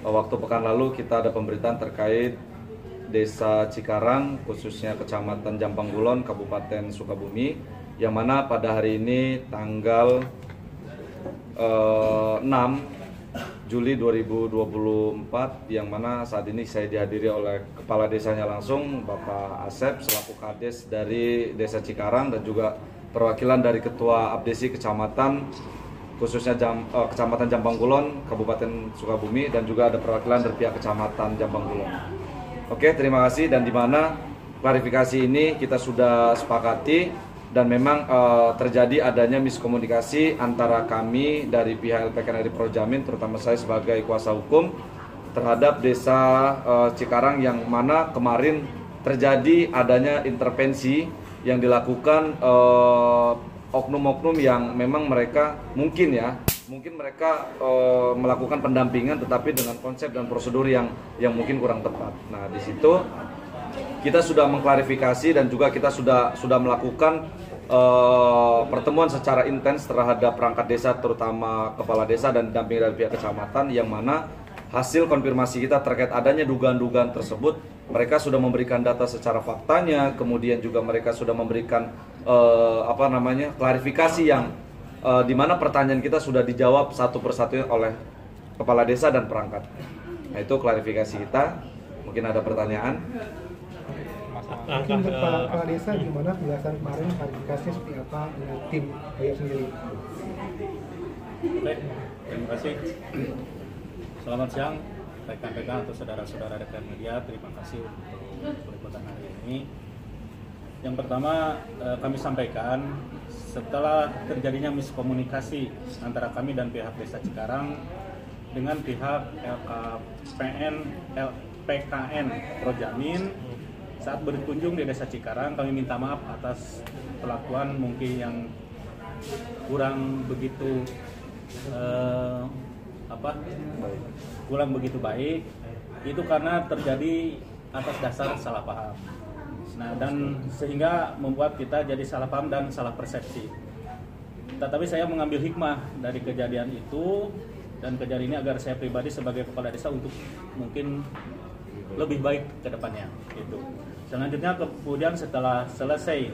waktu pekan lalu kita ada pemberitaan terkait Desa Cikarang, khususnya Kecamatan Jambanggulon, Kabupaten Sukabumi, yang mana pada hari ini tanggal 6 Juli 2024, yang mana saat ini saya dihadiri oleh Kepala Desanya langsung, Bapak Asep, selaku Kades dari Desa Cikarang, dan juga perwakilan dari Ketua Abdesi Kecamatan, khususnya Kecamatan Jambanggulon, Kabupaten Sukabumi, dan juga ada perwakilan dari pihak Kecamatan Jambanggulon. Oke, terima kasih. Dan di mana klarifikasi ini kita sudah sepakati, dan memang terjadi adanya miskomunikasi antara kami dari pihak LPKNRI Projamin, terutama saya sebagai kuasa hukum, terhadap Desa Cikarang, yang mana kemarin terjadi adanya intervensi yang dilakukan oknum-oknum yang memang mereka mungkin mereka melakukan pendampingan, tetapi dengan konsep dan prosedur yang mungkin kurang tepat. Nah, di situ kita sudah mengklarifikasi dan juga kita sudah melakukan pertemuan secara intens terhadap perangkat desa, terutama kepala desa dan dampingan dari pihak kecamatan, yang mana hasil konfirmasi kita terkait adanya dugaan-dugaan tersebut, mereka sudah memberikan data secara faktanya, kemudian juga mereka sudah memberikan klarifikasi yang di mana pertanyaan kita sudah dijawab satu persatu oleh kepala desa dan perangkat. Nah, itu klarifikasi kita. Mungkin ada pertanyaan. Mungkin Kepala Desa gimana penjelasan kemarin, klarifikasinya seperti apa dengan tim Bayar sendiri? Baik, terima kasih. Selamat siang rekan-rekan atau saudara-saudara rekan media. Terima kasih untuk peliputan hari ini. Yang pertama kami sampaikan, setelah terjadinya miskomunikasi antara kami dan pihak Desa Cikarang dengan pihak LPKN Projamin, saat berkunjung di Desa Cikarang, kami minta maaf atas perlakuan mungkin yang kurang begitu baik. Itu karena terjadi atas dasar salah paham. Nah, dan sehingga membuat kita jadi salah paham dan salah persepsi. Tetapi saya mengambil hikmah dari kejadian itu, dan kejadian ini agar saya pribadi sebagai kepala desa untuk mungkin lebih baik ke depannya gitu. Selanjutnya kemudian setelah selesai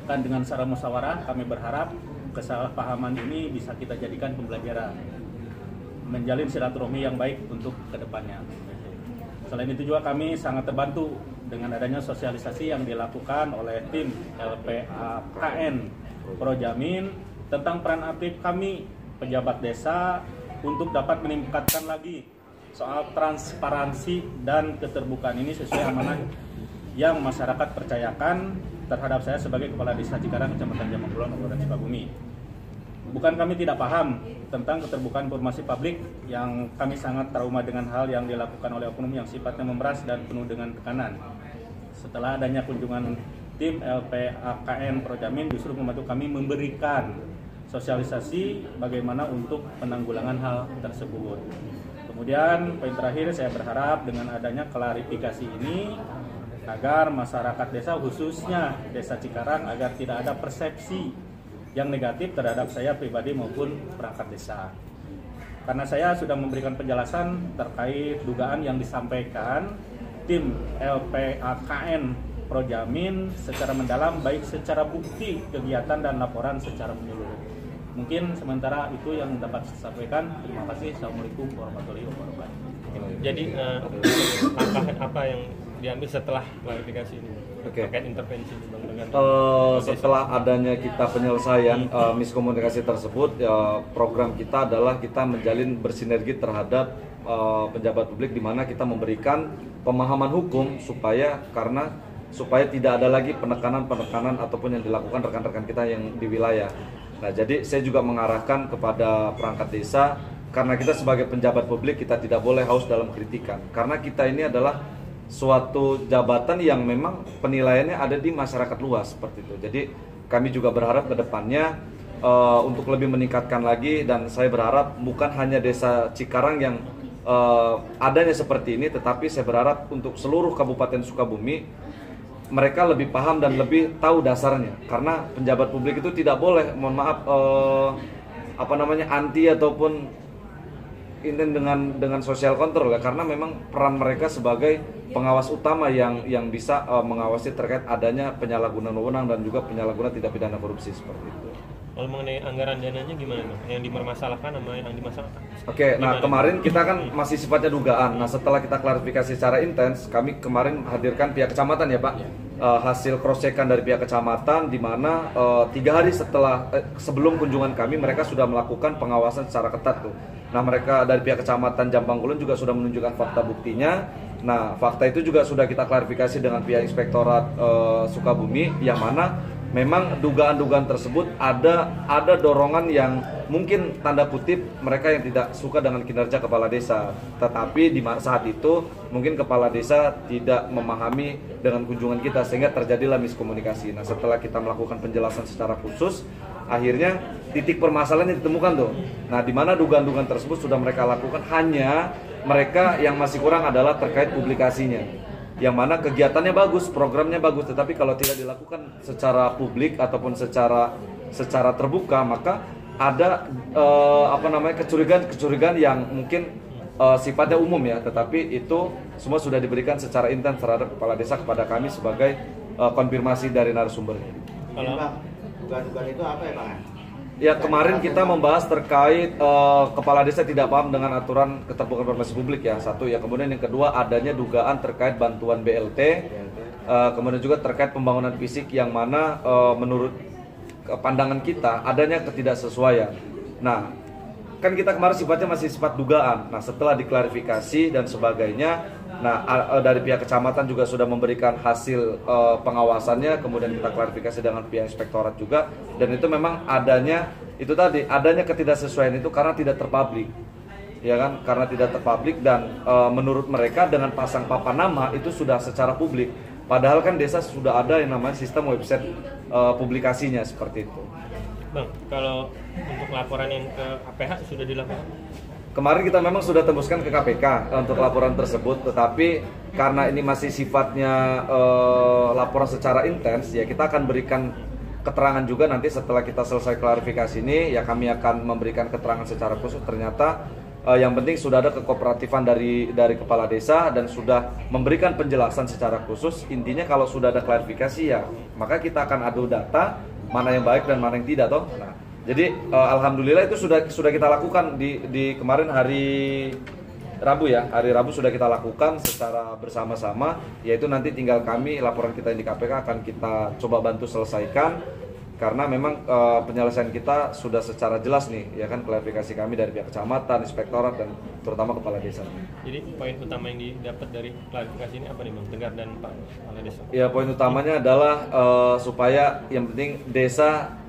kan dengan secara musyawarah, kami berharap kesalahpahaman ini bisa kita jadikan pembelajaran, menjalin silaturahmi yang baik untuk ke depannya. Selain itu juga kami sangat terbantu dengan adanya sosialisasi yang dilakukan oleh tim LPKN Projamin tentang peran aktif kami pejabat desa untuk dapat meningkatkan lagi soal transparansi dan keterbukaan ini sesuai amanah yang masyarakat percayakan terhadap saya sebagai Kepala Desa Cikarang, Kecamatan Jambanggulon, Kabupaten Sukabumi. Bukan kami tidak paham tentang keterbukaan informasi publik, yang kami sangat trauma dengan hal yang dilakukan oleh oknum yang sifatnya memeras dan penuh dengan tekanan. Setelah adanya kunjungan tim LPKN Projamin justru membantu kami memberikan sosialisasi bagaimana untuk penanggulangan hal tersebut. Kemudian poin terakhir, saya berharap dengan adanya klarifikasi ini agar masyarakat desa, khususnya Desa Cikarang, agar tidak ada persepsi yang negatif terhadap saya pribadi maupun perangkat desa. Karena saya sudah memberikan penjelasan terkait dugaan yang disampaikan tim LPKN Projamin secara mendalam, baik secara bukti kegiatan dan laporan secara menyeluruh. Mungkin sementara itu yang dapat saya sampaikan. Terima kasih. Assalamualaikum warahmatullahi wabarakatuh. Jadi langkah apa yang diambil setelah klarifikasi ini terkait intervensi dengan setelah adanya kita penyelesaian miskomunikasi tersebut, program kita adalah kita menjalin bersinergi terhadap pejabat publik, di mana kita memberikan pemahaman hukum supaya tidak ada lagi penekanan ataupun yang dilakukan rekan-rekan kita yang di wilayah. Nah, jadi saya juga mengarahkan kepada perangkat desa, karena kita sebagai penjabat publik kita tidak boleh haus dalam kritikan, karena kita ini adalah suatu jabatan yang memang penilaiannya ada di masyarakat luas seperti itu. Jadi kami juga berharap ke depannya untuk lebih meningkatkan lagi, dan saya berharap bukan hanya Desa Cikarang yang adanya seperti ini, tetapi saya berharap untuk seluruh Kabupaten Sukabumi mereka lebih paham dan lebih tahu dasarnya, karena penjabat publik itu tidak boleh, mohon maaf, anti ataupun intens dengan social control ya, karena memang peran mereka sebagai pengawas utama yang bisa mengawasi terkait adanya penyalahgunaan wewenang dan juga penyalahgunaan tindak pidana korupsi seperti itu. Kalau mengenai anggaran dananya gimana tuh? Yang dipermasalahkan sama yang dimasalahkan? Oke, nah kemarin kita kan masih sifatnya dugaan. Nah setelah kita klarifikasi secara intens, kami kemarin hadirkan pihak kecamatan ya Pak, hasil cross checkan dari pihak kecamatan, di mana 3 hari sebelum kunjungan kami mereka sudah melakukan pengawasan secara ketat tuh. Nah mereka dari pihak kecamatan Jampang Kulon juga sudah menunjukkan fakta buktinya. Nah fakta itu juga sudah kita klarifikasi dengan pihak Inspektorat Sukabumi, yang mana memang dugaan-dugaan tersebut ada dorongan yang mungkin tanda kutip mereka yang tidak suka dengan kinerja kepala desa, tetapi di saat itu mungkin kepala desa tidak memahami dengan kunjungan kita sehingga terjadilah miskomunikasi. Nah setelah kita melakukan penjelasan secara khusus, akhirnya titik permasalahannya ditemukan tuh. Nah di mana dugaan-dugaan tersebut sudah mereka lakukan, hanya mereka yang masih kurang adalah terkait publikasinya, yang mana kegiatannya bagus, programnya bagus, tetapi kalau tidak dilakukan secara publik ataupun secara terbuka, maka ada kecurigaan yang mungkin sifatnya umum ya, tetapi itu semua sudah diberikan secara intens terhadap kepala desa kepada kami sebagai konfirmasi dari narasumbernya. Kalau dugaan-dugaan itu apa ya Pak? Ya kemarin kita membahas terkait kepala desa tidak paham dengan aturan keterbukaan informasi publik ya, satu ya. Kemudian yang kedua adanya dugaan terkait bantuan BLT, kemudian juga terkait pembangunan fisik yang mana menurut pandangan kita adanya ketidaksesuaian. Nah kan kita kemarin sifatnya masih sifat dugaan. Nah setelah diklarifikasi dan sebagainya, nah dari pihak kecamatan juga sudah memberikan hasil pengawasannya, kemudian kita klarifikasi dengan pihak inspektorat juga, dan itu memang adanya ketidaksesuaian itu karena tidak terpublik, ya kan, karena tidak terpublik dan menurut mereka dengan pasang papan nama itu sudah secara publik, padahal kan desa sudah ada yang namanya sistem website publikasinya seperti itu. Bang, kalau untuk laporan yang ke APH sudah dilakukan? Kemarin kita memang sudah tembuskan ke KPK untuk laporan tersebut, tetapi karena ini masih sifatnya laporan secara intens, ya kita akan berikan keterangan juga nanti setelah kita selesai klarifikasi ini, ya kami akan memberikan keterangan secara khusus. Ternyata yang penting sudah ada kekooperativan dari kepala desa dan sudah memberikan penjelasan secara khusus. Intinya kalau sudah ada klarifikasi ya, maka kita akan adu data mana yang baik dan mana yang tidak toh. Nah, jadi alhamdulillah itu sudah kita lakukan di kemarin hari Rabu ya. Hari Rabu sudah kita lakukan secara bersama-sama, yaitu nanti tinggal kami laporan kita di KPK akan kita coba bantu selesaikan, karena memang penyelesaian kita sudah secara jelas nih ya kan, klarifikasi kami dari pihak kecamatan, inspektorat dan terutama kepala desa. Jadi poin utama yang didapat dari klarifikasi ini apa nih Bang Tegar dan Pak Kepala Desa? Ya poin utamanya adalah supaya yang penting desa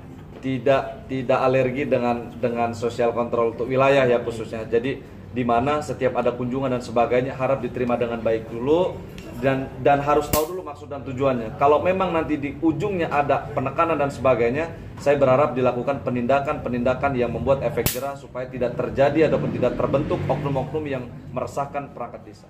tidak alergi dengan sosial kontrol untuk wilayah ya khususnya. Jadi di mana setiap ada kunjungan dan sebagainya harap diterima dengan baik dulu dan harus tahu dulu maksud dan tujuannya. Kalau memang nanti di ujungnya ada penekanan dan sebagainya, saya berharap dilakukan penindakan yang membuat efek jerah supaya tidak terjadi ataupun tidak terbentuk oknum-oknum yang meresahkan perangkat desa.